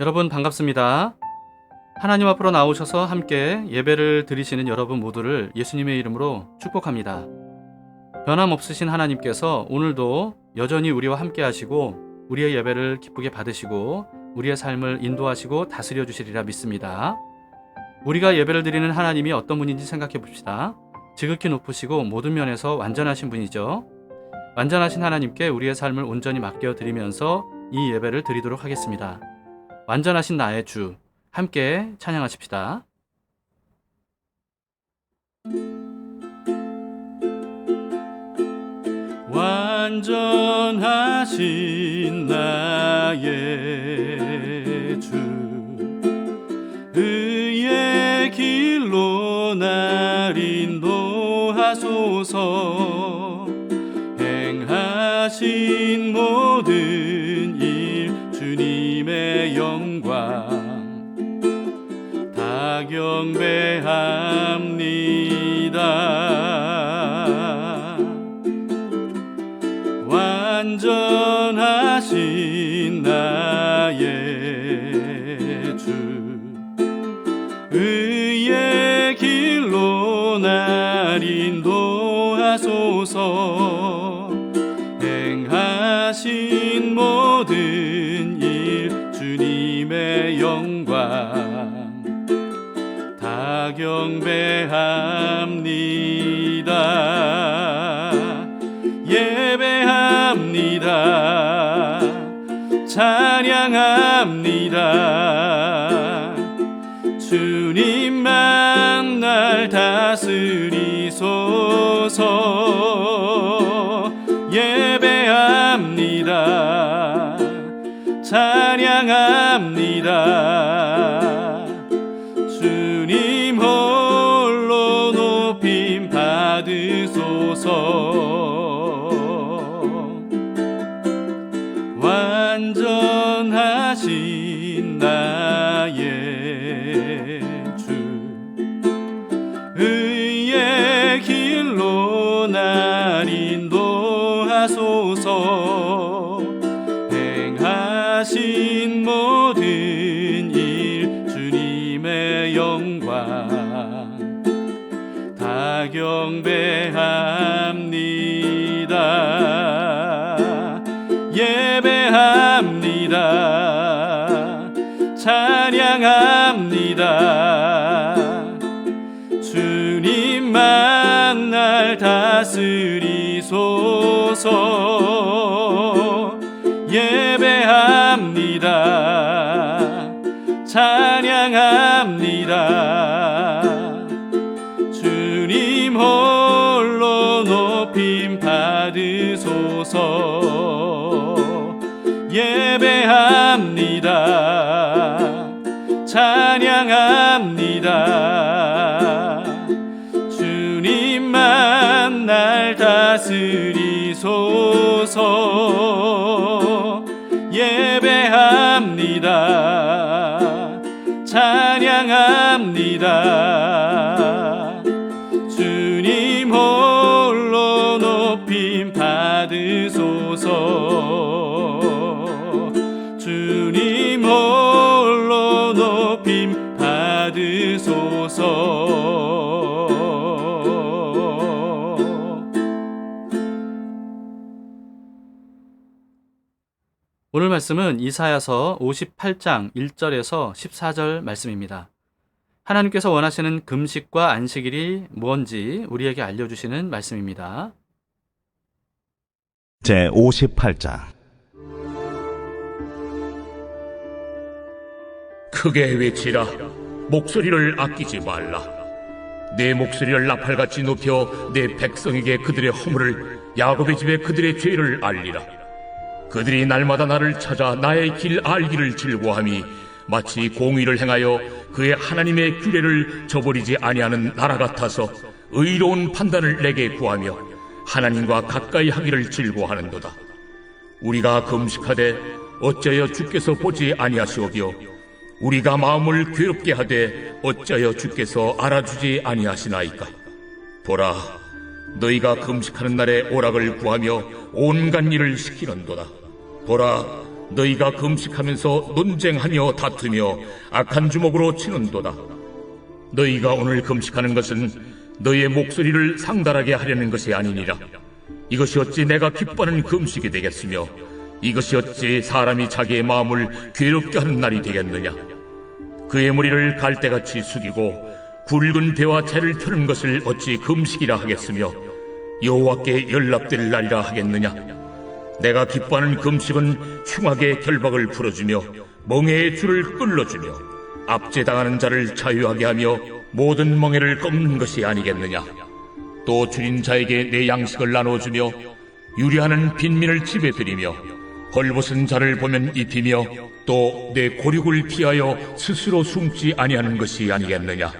여러분 반갑습니다. 하나님 앞으로 나오셔서 함께 예배를 드리시는 여러분 모두를 예수님의 이름으로 축복합니다. 변함없으신 하나님께서 오늘도 여전히 우리와 함께 하시고 우리의 예배를 기쁘게 받으시고 우리의 삶을 인도하시고 다스려 주시리라 믿습니다. 우리가 예배를 드리는 하나님이 어떤 분인지 생각해 봅시다. 지극히 높으시고 모든 면에서 완전하신 분이죠. 완전하신 하나님께 우리의 삶을 온전히 맡겨 드리면서 이 예배를 드리도록 하겠습니다. 완전하신 나의 주, 함께 찬양하십시다. 완전하신 나의 주, 의의 길로 날 인도하소서. 행하신 모든 일 주님의 영광 다 경배합니다. 완전하신 나의 주, 의의 길로 날 인도하소서. 행하신 모든 일 주님의 영광 다 경배합니다. 예배합니다. 찬양합니다. 주님만 날 다스리소서. 예배합니다. 찬양합니다. 주님 홀로 높임 받으소서. 완전하신 나의 주, 의의 길로 날 인도하소서. 행하신 모든 일 주님의 영광 다 경배합니다. 예배합니다. 찬양합니다. 주님만 날 다스리소서. 예배합니다. 찬양합니다. 주님 홀로 높임 받으소서. 예배합니다. 찬양합니다. 주님만 날 다스리소서. 예배합니다. 찬양합니다. 주님 홀로 높임 받으소서. 주님 홀로 높임 받으소서. 오늘 말씀은 이사야서 58장 1절에서 14절 말씀입니다. 하나님께서 원하시는 금식과 안식일이 뭔지 우리에게 알려주시는 말씀입니다. 제58장. 크게 외치라. 목소리를 아끼지 말라. 내 목소리를 나팔같이 높여 내 백성에게 그들의 허물을, 야곱의 집에 그들의 죄를 알리라. 그들이 날마다 나를 찾아 나의 길 알기를 즐거워함이 마치 공의를 행하여 그의 하나님의 규례를 저버리지 아니하는 나라 같아서 의로운 판단을 내게 구하며 하나님과 가까이 하기를 즐거워하는도다. 우리가 금식하되 어찌하여 주께서 보지 아니하시오며 우리가 마음을 괴롭게 하되 어찌하여 주께서 알아주지 아니하시나이까. 보라, 너희가 금식하는 날에 오락을 구하며 온갖 일을 시키는도다. 보라, 너희가 금식하면서 논쟁하며 다투며 악한 주먹으로 치는도다. 너희가 오늘 금식하는 것은 너희의 목소리를 상달하게 하려는 것이 아니니라. 이것이 어찌 내가 기뻐하는 금식이 되겠으며 이것이 어찌 사람이 자기의 마음을 괴롭게 하는 날이 되겠느냐. 그의 머리를 갈대같이 숙이고 굵은 배와 재를 펴는 것을 어찌 금식이라 하겠으며 여호와께 연락될 날이라 하겠느냐. 내가 기뻐하는 금식은 흉악의 결박을 풀어주며 멍에의 줄을 끌어주며 압제당하는 자를 자유하게 하며 모든 멍에를 꺾는 것이 아니겠느냐. 또 줄인 자에게 내 양식을 나눠주며 유리하는 빈민을 집에 들이며 헐벗은 자를 보면 입히며 또 내 고륙을 피하여 스스로 숨지 아니하는 것이 아니겠느냐.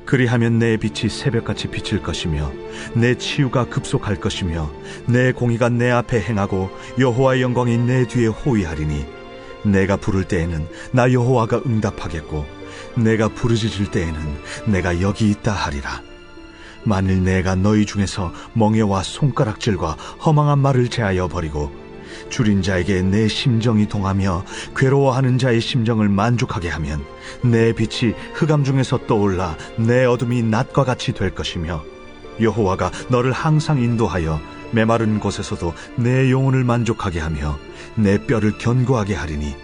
그리하면 내 빛이 새벽같이 비칠 것이며 내 치유가 급속할 것이며 내 공의가 내 앞에 행하고 여호와의 영광이 내 뒤에 호위하리니 내가 부를 때에는 나 여호와가 응답하겠고 내가 부르짖을 때에는 내가 여기 있다 하리라. 만일 내가 너희 중에서 멍에와 손가락질과 허망한 말을 제하여 버리고 줄인 자에게 내 심정이 동하며 괴로워하는 자의 심정을 만족하게 하면 내 빛이 흑암 중에서 떠올라 내 어둠이 낮과 같이 될 것이며 여호와가 너를 항상 인도하여 메마른 곳에서도 내 영혼을 만족하게 하며 내 뼈를 견고하게 하리니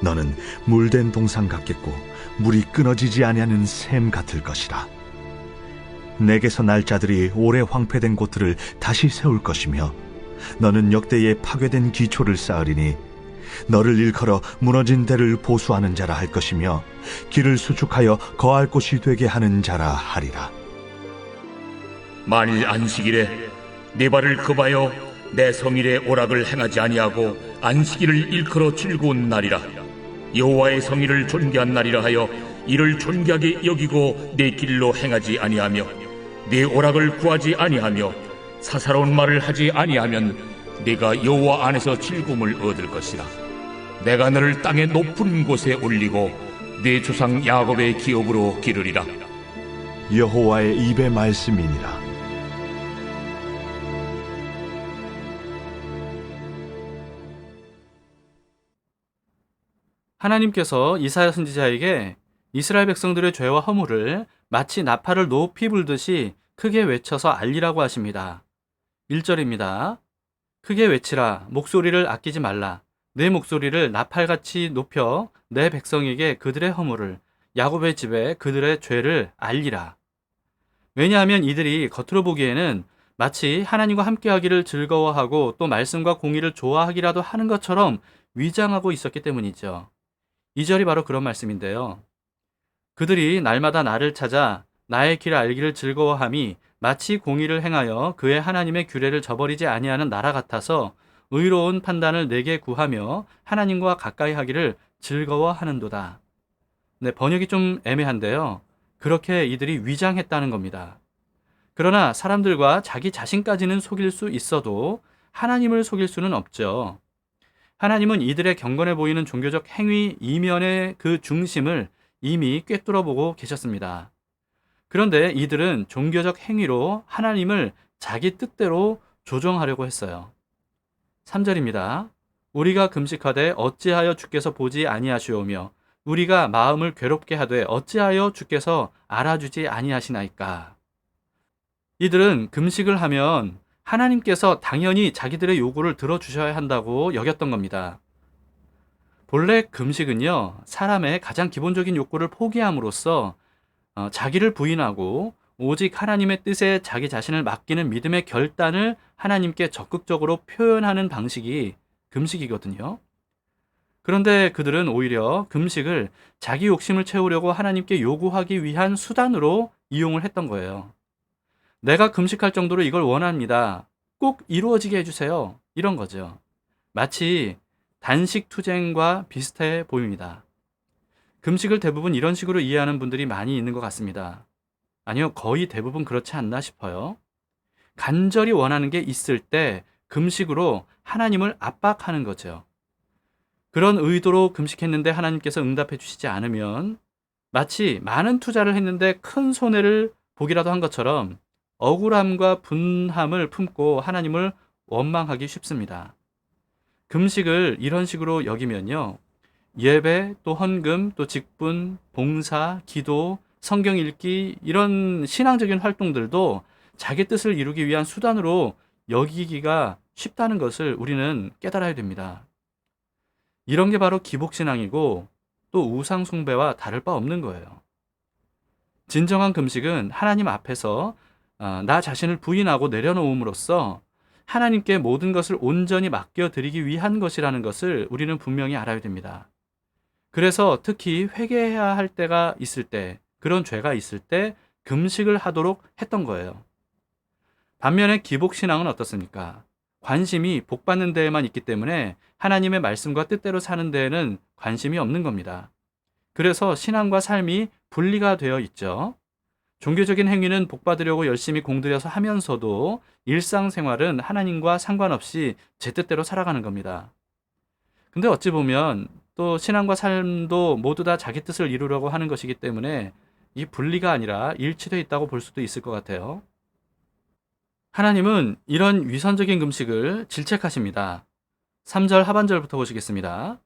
너는 물된 동상 같겠고 물이 끊어지지 아니하는 샘 같을 것이라. 내게서 날 자들이 오래 황폐된 곳들을 다시 세울 것이며 너는 역대에 파괴된 기초를 쌓으리니 너를 일컬어 무너진 데를 보수하는 자라 할 것이며 길을 수축하여 거할 곳이 되게 하는 자라 하리라. 만일 안식일에 네 발을 급하여 내 성일의 오락을 행하지 아니하고 안식일을 일컬어 즐거운 날이라 여호와의 성일을 존귀한 날이라 하여 이를 존귀하게 여기고 내 길로 행하지 아니하며 네 오락을 구하지 아니하며 사사로운 말을 하지 아니하면 네가 여호와 안에서 즐거움을 얻을 것이라. 내가 너를 땅의 높은 곳에 올리고 네 조상 야곱의 기업으로 기르리라. 여호와의 입의 말씀이니라. 하나님께서 이사야 선지자에게 이스라엘 백성들의 죄와 허물을 마치 나팔을 높이 불듯이 크게 외쳐서 알리라고 하십니다. 1절입니다. 크게 외치라. 목소리를 아끼지 말라. 내 목소리를 나팔같이 높여 내 백성에게 그들의 허물을, 야곱의 집에 그들의 죄를 알리라. 왜냐하면 이들이 겉으로 보기에는 마치 하나님과 함께하기를 즐거워하고 또 말씀과 공의를 좋아하기라도 하는 것처럼 위장하고 있었기 때문이죠. 2절이 바로 그런 말씀인데요. 그들이 날마다 나를 찾아 나의 길을 알기를 즐거워함이 마치 공의를 행하여 그의 하나님의 규례를 저버리지 아니하는 나라 같아서 의로운 판단을 내게 구하며 하나님과 가까이 하기를 즐거워하는도다. 네, 번역이 좀 애매한데요. 그렇게 이들이 위장했다는 겁니다. 그러나 사람들과 자기 자신까지는 속일 수 있어도 하나님을 속일 수는 없죠. 하나님은 이들의 경건해 보이는 종교적 행위 이면의 그 중심을 이미 꿰뚫어보고 계셨습니다. 그런데 이들은 종교적 행위로 하나님을 자기 뜻대로 조정하려고 했어요. 3절입니다. 우리가 금식하되 어찌하여 주께서 보지 아니하시오며 우리가 마음을 괴롭게 하되 어찌하여 주께서 알아주지 아니하시나이까. 이들은 금식을 하면 하나님께서 당연히 자기들의 요구를 들어주셔야 한다고 여겼던 겁니다. 본래 금식은요, 사람의 가장 기본적인 욕구를 포기함으로써 자기를 부인하고 오직 하나님의 뜻에 자기 자신을 맡기는 믿음의 결단을 하나님께 적극적으로 표현하는 방식이 금식이거든요. 그런데 그들은 오히려 금식을 자기 욕심을 채우려고 하나님께 요구하기 위한 수단으로 이용을 했던 거예요. 내가 금식할 정도로 이걸 원합니다. 꼭 이루어지게 해주세요. 이런 거죠. 마치 단식 투쟁과 비슷해 보입니다. 금식을 대부분 이런 식으로 이해하는 분들이 많이 있는 것 같습니다. 아니요, 거의 대부분 그렇지 않나 싶어요. 간절히 원하는 게 있을 때 금식으로 하나님을 압박하는 거죠. 그런 의도로 금식했는데 하나님께서 응답해 주시지 않으면 마치 많은 투자를 했는데 큰 손해를 보기라도 한 것처럼 억울함과 분함을 품고 하나님을 원망하기 쉽습니다. 금식을 이런 식으로 여기면요. 예배, 또 헌금, 또 직분, 봉사, 기도, 성경 읽기 이런 신앙적인 활동들도 자기 뜻을 이루기 위한 수단으로 여기기가 쉽다는 것을 우리는 깨달아야 됩니다. 이런 게 바로 기복신앙이고 또 우상숭배와 다를 바 없는 거예요. 진정한 금식은 하나님 앞에서 나 자신을 부인하고 내려놓음으로써 하나님께 모든 것을 온전히 맡겨드리기 위한 것이라는 것을 우리는 분명히 알아야 됩니다. 그래서 특히 회개해야 할 때가 있을 때, 그런 죄가 있을 때 금식을 하도록 했던 거예요. 반면에 기복신앙은 어떻습니까? 관심이 복받는 데에만 있기 때문에 하나님의 말씀과 뜻대로 사는 데에는 관심이 없는 겁니다. 그래서 신앙과 삶이 분리가 되어 있죠. 종교적인 행위는 복받으려고 열심히 공들여서 하면서도 일상생활은 하나님과 상관없이 제 뜻대로 살아가는 겁니다. 근데 어찌 보면 또 신앙과 삶도 모두 다 자기 뜻을 이루려고 하는 것이기 때문에 이 분리가 아니라 일치되어 있다고 볼 수도 있을 것 같아요. 하나님은 이런 위선적인 금식을 질책하십니다. 3절 하반절부터 보시겠습니다.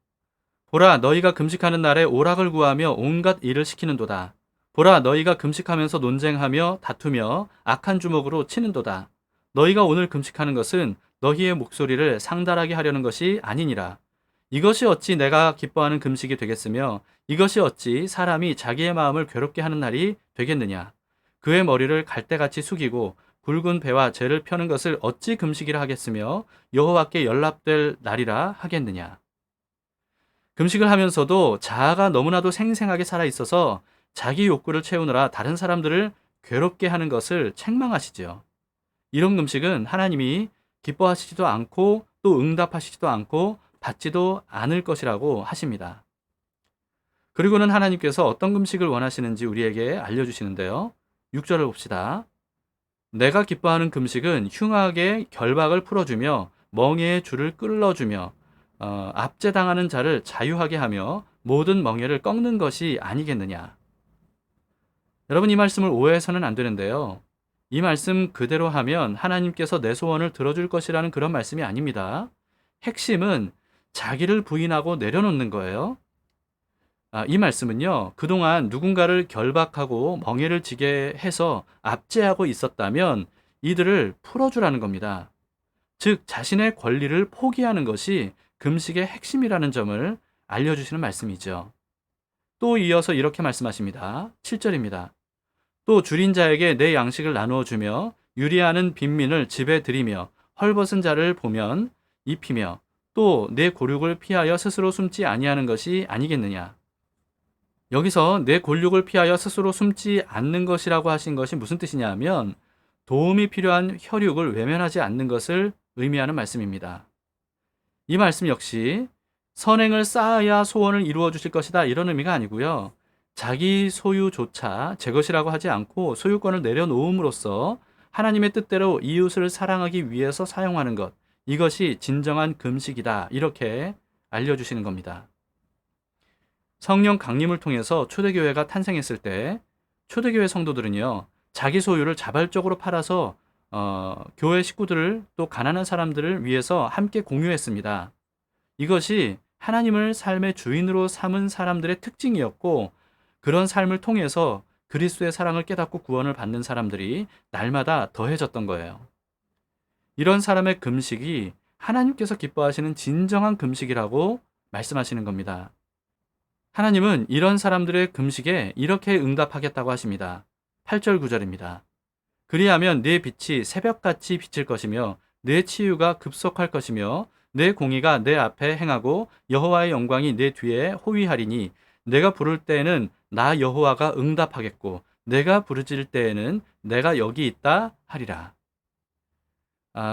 보라, 너희가 금식하는 날에 오락을 구하며 온갖 일을 시키는도다. 보라, 너희가 금식하면서 논쟁하며 다투며 악한 주먹으로 치는도다. 너희가 오늘 금식하는 것은 너희의 목소리를 상달하게 하려는 것이 아니니라. 이것이 어찌 내가 기뻐하는 금식이 되겠으며 이것이 어찌 사람이 자기의 마음을 괴롭게 하는 날이 되겠느냐. 그의 머리를 갈대같이 숙이고 굵은 배와 죄를 펴는 것을 어찌 금식이라 하겠으며 여호와께 연락될 날이라 하겠느냐. 금식을 하면서도 자아가 너무나도 생생하게 살아 있어서 자기 욕구를 채우느라 다른 사람들을 괴롭게 하는 것을 책망하시지요. 이런 금식은 하나님이 기뻐하시지도 않고 또 응답하시지도 않고 받지도 않을 것이라고 하십니다. 그리고는 하나님께서 어떤 금식을 원하시는지 우리에게 알려주시는데요. 6절을 봅시다. 내가 기뻐하는 금식은 흉악의 결박을 풀어주며 멍에의 줄을 끌어주며 압제당하는 자를 자유하게 하며 모든 멍에를 꺾는 것이 아니겠느냐. 여러분, 이 말씀을 오해해서는 안 되는데요. 이 말씀 그대로 하면 하나님께서 내 소원을 들어줄 것이라는 그런 말씀이 아닙니다. 핵심은 자기를 부인하고 내려놓는 거예요. 이 말씀은요, 그동안 누군가를 결박하고 멍에를 지게 해서 압제하고 있었다면 이들을 풀어주라는 겁니다. 즉, 자신의 권리를 포기하는 것이 금식의 핵심이라는 점을 알려주시는 말씀이죠. 또 이어서 이렇게 말씀하십니다. 7절입니다. 또 줄인 자에게 내 양식을 나누어 주며 유리하는 빈민을 집에 들이며 헐벗은 자를 보면 입히며 또 내 골육을 피하여 스스로 숨지 아니하는 것이 아니겠느냐. 여기서 내 골육을 피하여 스스로 숨지 않는 것이라고 하신 것이 무슨 뜻이냐 하면 도움이 필요한 혈육을 외면하지 않는 것을 의미하는 말씀입니다. 이 말씀 역시 선행을 쌓아야 소원을 이루어 주실 것이다 이런 의미가 아니고요. 자기 소유조차 제 것이라고 하지 않고 소유권을 내려놓음으로써 하나님의 뜻대로 이웃을 사랑하기 위해서 사용하는 것, 이것이 진정한 금식이다 이렇게 알려주시는 겁니다. 성령 강림을 통해서 초대교회가 탄생했을 때 초대교회 성도들은요, 자기 소유를 자발적으로 팔아서 교회 식구들을 또 가난한 사람들을 위해서 함께 공유했습니다. 이것이 하나님을 삶의 주인으로 삼은 사람들의 특징이었고, 그런 삶을 통해서 그리스도의 사랑을 깨닫고 구원을 받는 사람들이 날마다 더해졌던 거예요. 이런 사람의 금식이 하나님께서 기뻐하시는 진정한 금식이라고 말씀하시는 겁니다. 하나님은 이런 사람들의 금식에 이렇게 응답하겠다고 하십니다. 8절 9절입니다. 그리하면 내 빛이 새벽같이 비칠 것이며 내 치유가 급속할 것이며 내 공의가 내 앞에 행하고 여호와의 영광이 내 뒤에 호위하리니 내가 부를 때에는 나 여호와가 응답하겠고 내가 부르짖을 때에는 내가 여기 있다 하리라.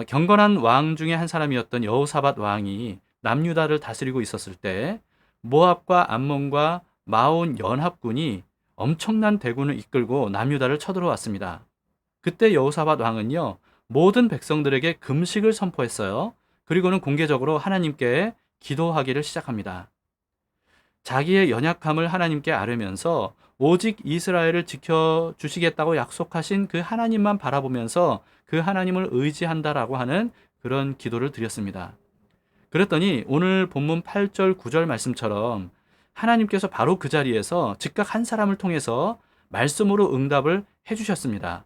경건한 왕 중에 한 사람이었던 여호사밧 왕이 남유다를 다스리고 있었을 때 모압과 암몬과 마온 연합군이 엄청난 대군을 이끌고 남유다를 쳐들어왔습니다. 그때 여호사밧 왕은요, 모든 백성들에게 금식을 선포했어요. 그리고는 공개적으로 하나님께 기도하기를 시작합니다. 자기의 연약함을 하나님께 아뢰면서 오직 이스라엘을 지켜주시겠다고 약속하신 그 하나님만 바라보면서 그 하나님을 의지한다라고 하는 그런 기도를 드렸습니다. 그랬더니 오늘 본문 8절, 9절 말씀처럼 하나님께서 바로 그 자리에서 즉각 한 사람을 통해서 말씀으로 응답을 해주셨습니다.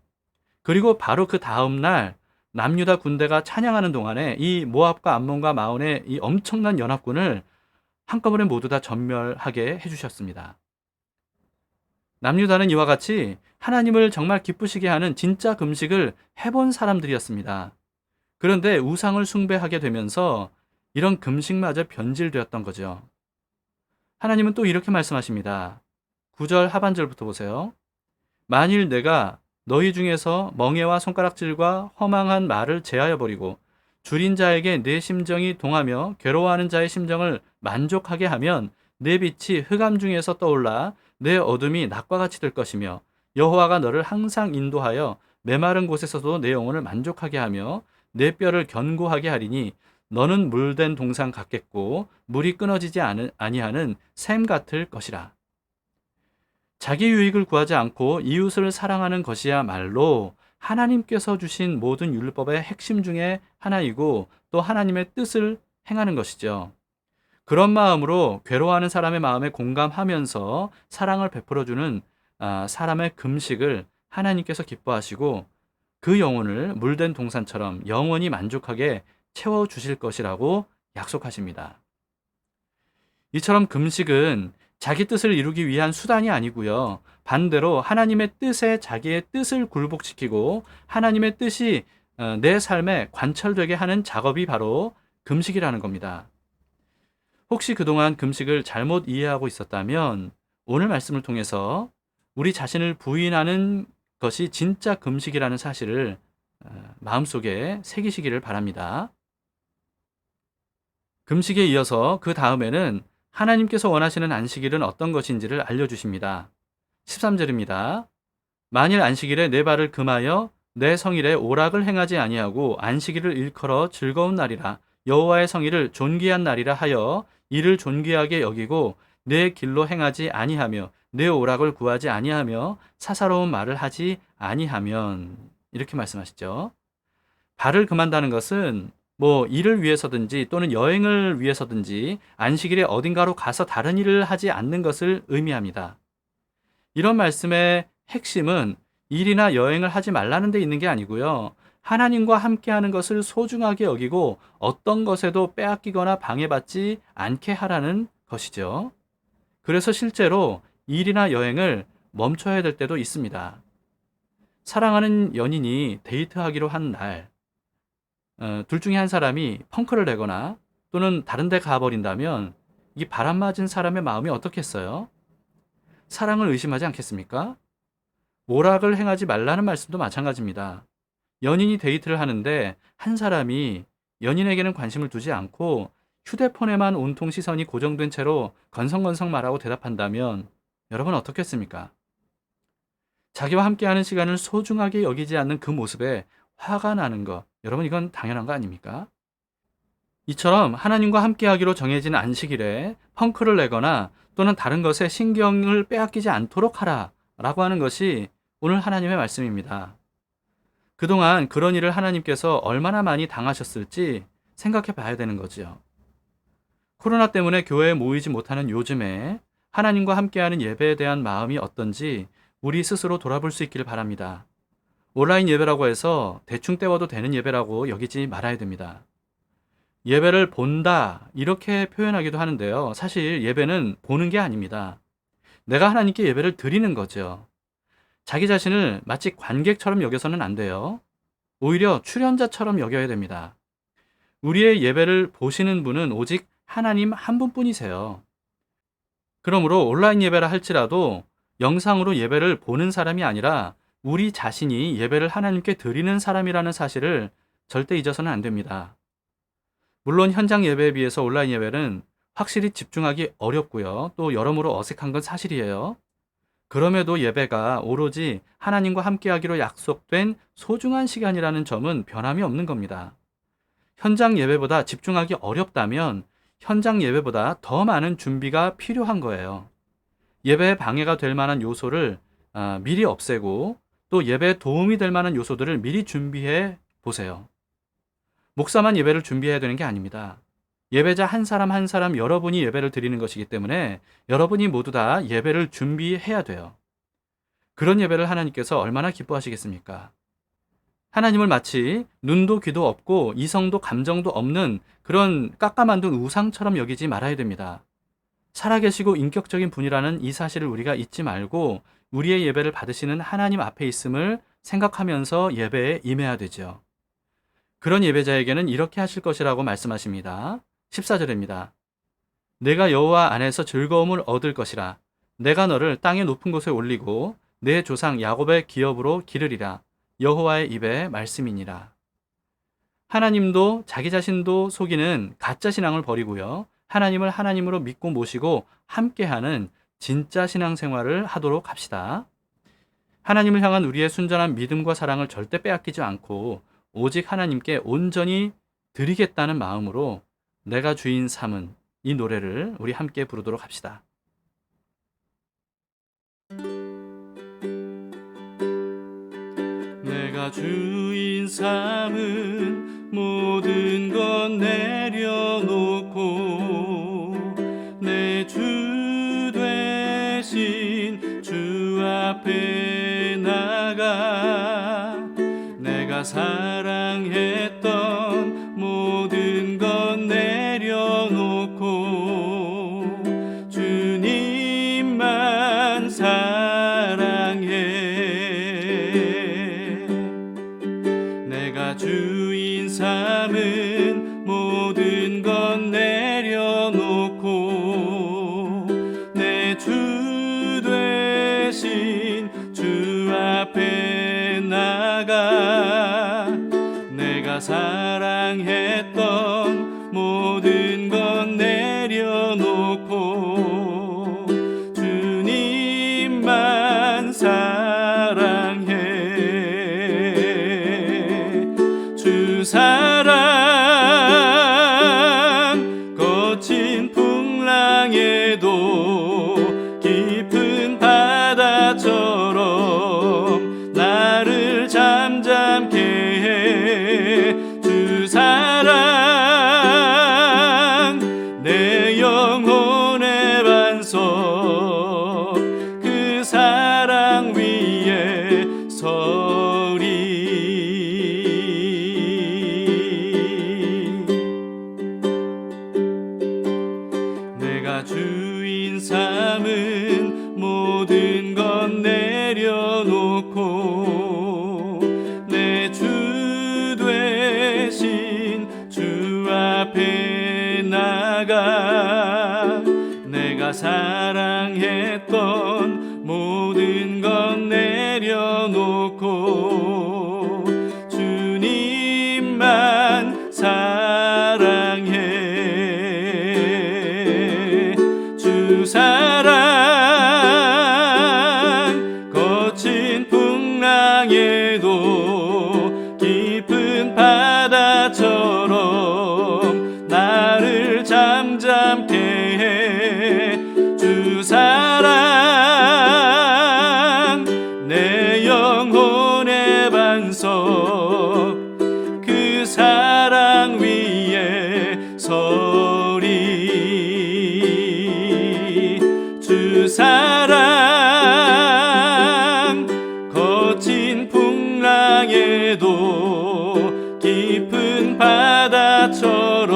그리고 바로 그 다음날 남유다 군대가 찬양하는 동안에 이 모압과 암몬과 마온의 이 엄청난 연합군을 한꺼번에 모두 다 전멸하게 해주셨습니다. 남유다는 이와 같이 하나님을 정말 기쁘시게 하는 진짜 금식을 해본 사람들이었습니다. 그런데 우상을 숭배하게 되면서 이런 금식마저 변질되었던 거죠. 하나님은 또 이렇게 말씀하십니다. 9절 하반절부터 보세요. 만일 내가 너희 중에서 멍에와 손가락질과 허망한 말을 제하여 버리고 줄인 자에게 내 심정이 동하며 괴로워하는 자의 심정을 만족하게 하면 내 빛이 흑암 중에서 떠올라 내 어둠이 낮과 같이 될 것이며 여호와가 너를 항상 인도하여 메마른 곳에서도 내 영혼을 만족하게 하며 내 뼈를 견고하게 하리니 너는 물된 동상 같겠고 물이 끊어지지 아니하는 샘 같을 것이라. 자기 유익을 구하지 않고 이웃을 사랑하는 것이야말로 하나님께서 주신 모든 율법의 핵심 중에 하나이고 또 하나님의 뜻을 행하는 것이죠. 그런 마음으로 괴로워하는 사람의 마음에 공감하면서 사랑을 베풀어주는 사람의 금식을 하나님께서 기뻐하시고 그 영혼을 물된 동산처럼 영원히 만족하게 채워주실 것이라고 약속하십니다. 이처럼 금식은 자기 뜻을 이루기 위한 수단이 아니고요. 반대로 하나님의 뜻에 자기의 뜻을 굴복시키고 하나님의 뜻이 내 삶에 관철되게 하는 작업이 바로 금식이라는 겁니다. 혹시 그동안 금식을 잘못 이해하고 있었다면 오늘 말씀을 통해서 우리 자신을 부인하는 것이 진짜 금식이라는 사실을 마음속에 새기시기를 바랍니다. 금식에 이어서 그 다음에는 하나님께서 원하시는 안식일은 어떤 것인지를 알려주십니다. 13절입니다. 만일 안식일에 내 발을 금하여 내 성일에 오락을 행하지 아니하고 안식일을 일컬어 즐거운 날이라 여호와의 성일을 존귀한 날이라 하여 이를 존귀하게 여기고 내 길로 행하지 아니하며 내 오락을 구하지 아니하며 사사로운 말을 하지 아니하면 이렇게 말씀하시죠. 발을 금한다는 것은 일을 위해서든지 또는 여행을 위해서든지 안식일에 어딘가로 가서 다른 일을 하지 않는 것을 의미합니다. 이런 말씀의 핵심은 일이나 여행을 하지 말라는 데 있는 게 아니고요. 하나님과 함께하는 것을 소중하게 여기고 어떤 것에도 빼앗기거나 방해받지 않게 하라는 것이죠. 그래서 실제로 일이나 여행을 멈춰야 될 때도 있습니다. 사랑하는 연인이 데이트하기로 한 날, 둘 중에 한 사람이 펑크를 내거나 또는 다른 데 가버린다면 이 바람 맞은 사람의 마음이 어떻겠어요? 사랑을 의심하지 않겠습니까? 오락을 행하지 말라는 말씀도 마찬가지입니다. 연인이 데이트를 하는데 한 사람이 연인에게는 관심을 두지 않고 휴대폰에만 온통 시선이 고정된 채로 건성건성 말하고 대답한다면 여러분 어떻겠습니까? 자기와 함께하는 시간을 소중하게 여기지 않는 그 모습에 화가 나는 것, 여러분 이건 당연한 거 아닙니까? 이처럼 하나님과 함께하기로 정해진 안식일에 펑크를 내거나 또는 다른 것에 신경을 빼앗기지 않도록 하라 라고 하는 것이 오늘 하나님의 말씀입니다. 그동안 그런 일을 하나님께서 얼마나 많이 당하셨을지 생각해 봐야 되는 거죠. 코로나 때문에 교회에 모이지 못하는 요즘에 하나님과 함께하는 예배에 대한 마음이 어떤지 우리 스스로 돌아볼 수 있기를 바랍니다. 온라인 예배라고 해서 대충 때워도 되는 예배라고 여기지 말아야 됩니다. 예배를 본다 이렇게 표현하기도 하는데요. 사실 예배는 보는 게 아닙니다. 내가 하나님께 예배를 드리는 거죠. 자기 자신을 마치 관객처럼 여겨서는 안 돼요. 오히려 출연자처럼 여겨야 됩니다. 우리의 예배를 보시는 분은 오직 하나님 한 분뿐이세요. 그러므로 온라인 예배라 할지라도 영상으로 예배를 보는 사람이 아니라 우리 자신이 예배를 하나님께 드리는 사람이라는 사실을 절대 잊어서는 안 됩니다. 물론 현장 예배에 비해서 온라인 예배는 확실히 집중하기 어렵고요. 또 여러모로 어색한 건 사실이에요. 그럼에도 예배가 오로지 하나님과 함께하기로 약속된 소중한 시간이라는 점은 변함이 없는 겁니다. 현장 예배보다 집중하기 어렵다면 현장 예배보다 더 많은 준비가 필요한 거예요. 예배에 방해가 될 만한 요소를 미리 없애고 또 예배에 도움이 될 만한 요소들을 미리 준비해 보세요. 목사만 예배를 준비해야 되는 게 아닙니다. 예배자 한 사람 한 사람 여러분이 예배를 드리는 것이기 때문에 여러분이 모두 다 예배를 준비해야 돼요. 그런 예배를 하나님께서 얼마나 기뻐하시겠습니까? 하나님을 마치 눈도 귀도 없고 이성도 감정도 없는 그런 깎아만둔 우상처럼 여기지 말아야 됩니다. 살아계시고 인격적인 분이라는 이 사실을 우리가 잊지 말고 우리의 예배를 받으시는 하나님 앞에 있음을 생각하면서 예배에 임해야 되죠. 그런 예배자에게는 이렇게 하실 것이라고 말씀하십니다. 14절입니다. 내가 여호와 안에서 즐거움을 얻을 것이라. 내가 너를 땅의 높은 곳에 올리고 내 조상 야곱의 기업으로 기르리라. 여호와의 입의 말씀이니라. 하나님도 자기 자신도 속이는 가짜 신앙을 버리고요. 하나님을 하나님으로 믿고 모시고 함께하는 진짜 신앙생활을 하도록 합시다. 하나님을 향한 우리의 순전한 믿음과 사랑을 절대 빼앗기지 않고 오직 하나님께 온전히 드리겠다는 마음으로 내가 주인 삼은 이 노래를 우리 함께 부르도록 합시다. 내가 주인 삼은 모든 것 내려놓고 내 주 되신 주 앞에 나가 내가 사랑했던 모든 것 내려놓고 주님만 사랑해. 내가 주인 삼은 모든 것 내려놓고 내 주 되신 주 앞에 나가 내가 사랑했던 모든 것 내려놓고 주님만 사랑해. 주 사랑 거친 풍랑에도 깊은 바다처럼 나를 잠잠케 해. 주 사랑 내 영혼의 반석 그 사랑 위에 서리. 내가 주인 삼은 모든 것 내려놓고 내 주 되신 주 앞에 나가 내가 사랑했던 모든 것 내려놓고 주님만 사랑해. 주 사랑 거친 풍랑에도 깊은 바다처럼 나를 잠잠케 해. 주 사랑 내 영혼의 반석 그 사랑 위에 서리. 주 사랑 거친 풍랑에도 깊은 바다처럼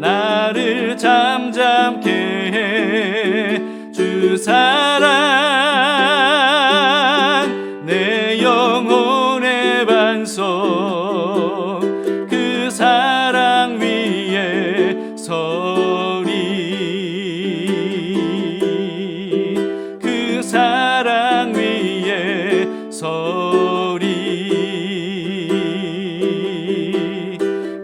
나를 잠잠케 해. 주 사랑 내 영혼의 반석 그 사랑 위에 서리. 그 사랑 위에 서리.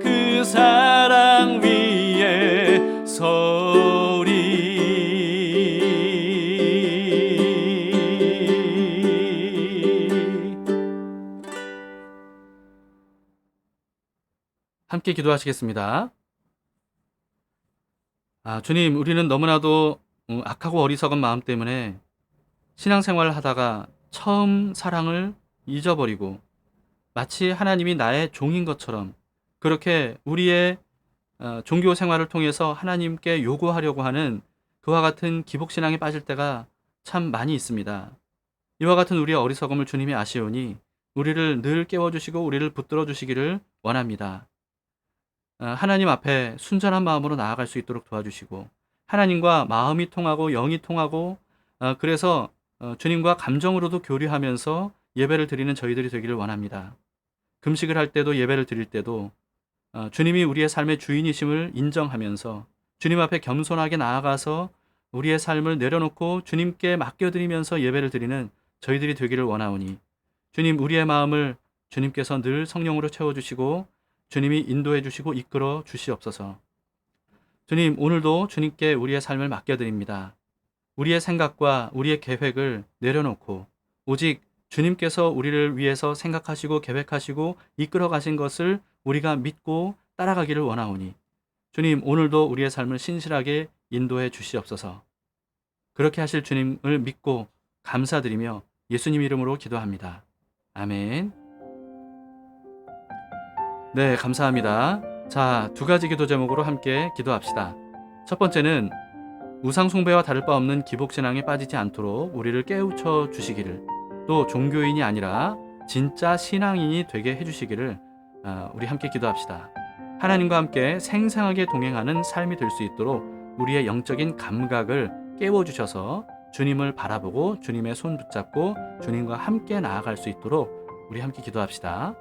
그 사랑 위에 서리. 함께 기도하시겠습니다. 주님, 우리는 너무나도 악하고 어리석은 마음 때문에 신앙생활을 하다가 처음 사랑을 잊어버리고 마치 하나님이 나의 종인 것처럼 그렇게 우리의 종교 생활을 통해서 하나님께 요구하려고 하는 그와 같은 기복신앙에 빠질 때가 참 많이 있습니다. 이와 같은 우리의 어리석음을 주님이 아시오니 우리를 늘 깨워주시고 우리를 붙들어 주시기를 원합니다. 하나님 앞에 순전한 마음으로 나아갈 수 있도록 도와주시고 하나님과 마음이 통하고 영이 통하고 그래서 주님과 감정으로도 교류하면서 예배를 드리는 저희들이 되기를 원합니다. 금식을 할 때도 예배를 드릴 때도 주님이 우리의 삶의 주인이심을 인정하면서 주님 앞에 겸손하게 나아가서 우리의 삶을 내려놓고 주님께 맡겨드리면서 예배를 드리는 저희들이 되기를 원하오니 주님, 우리의 마음을 주님께서 늘 성령으로 채워주시고 주님이 인도해 주시고 이끌어 주시옵소서. 주님, 오늘도 주님께 우리의 삶을 맡겨드립니다. 우리의 생각과 우리의 계획을 내려놓고 오직 주님께서 우리를 위해서 생각하시고 계획하시고 이끌어 가신 것을 우리가 믿고 따라가기를 원하오니 주님, 오늘도 우리의 삶을 신실하게 인도해 주시옵소서. 그렇게 하실 주님을 믿고 감사드리며 예수님 이름으로 기도합니다. 아멘. 네, 감사합니다. 자, 두 가지 기도 제목으로 함께 기도합시다. 첫 번째는 우상 숭배와 다를 바 없는 기복신앙에 빠지지 않도록 우리를 깨우쳐 주시기를, 또 종교인이 아니라 진짜 신앙인이 되게 해주시기를 우리 함께 기도합시다. 하나님과 함께 생생하게 동행하는 삶이 될 수 있도록 우리의 영적인 감각을 깨워주셔서 주님을 바라보고 주님의 손 붙잡고 주님과 함께 나아갈 수 있도록 우리 함께 기도합시다.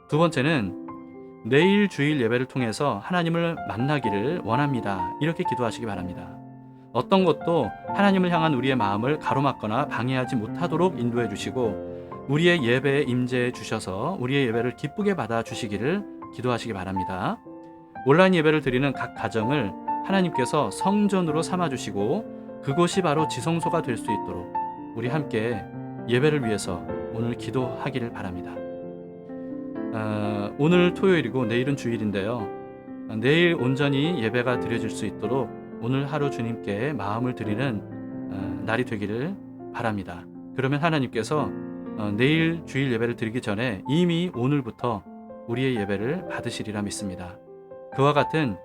두 번째는 내일 주일 예배를 통해서 하나님을 만나기를 원합니다. 이렇게 기도하시기 바랍니다. 어떤 것도 하나님을 향한 우리의 마음을 가로막거나 방해하지 못하도록 인도해 주시고 우리의 예배에 임재해 주셔서 우리의 예배를 기쁘게 받아 주시기를 기도하시기 바랍니다. 온라인 예배를 드리는 각 가정을 하나님께서 성전으로 삼아 주시고 그곳이 바로 지성소가 될 수 있도록 우리 함께 예배를 위해서 오늘 기도하기를 바랍니다. 오늘 토요일이고 내일은 주일인데요. 내일 온전히 예배가 드려질 수 있도록 오늘 하루 주님께 마음을 드리는 날이 되기를 바랍니다. 그러면 하나님께서 내일 주일 예배를 드리기 전에 이미 오늘부터 우리의 예배를 받으시리라 믿습니다. 그와 같은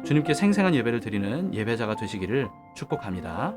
주님께 생생한 예배를 드리는 예배자가 되시기를 축복합니다.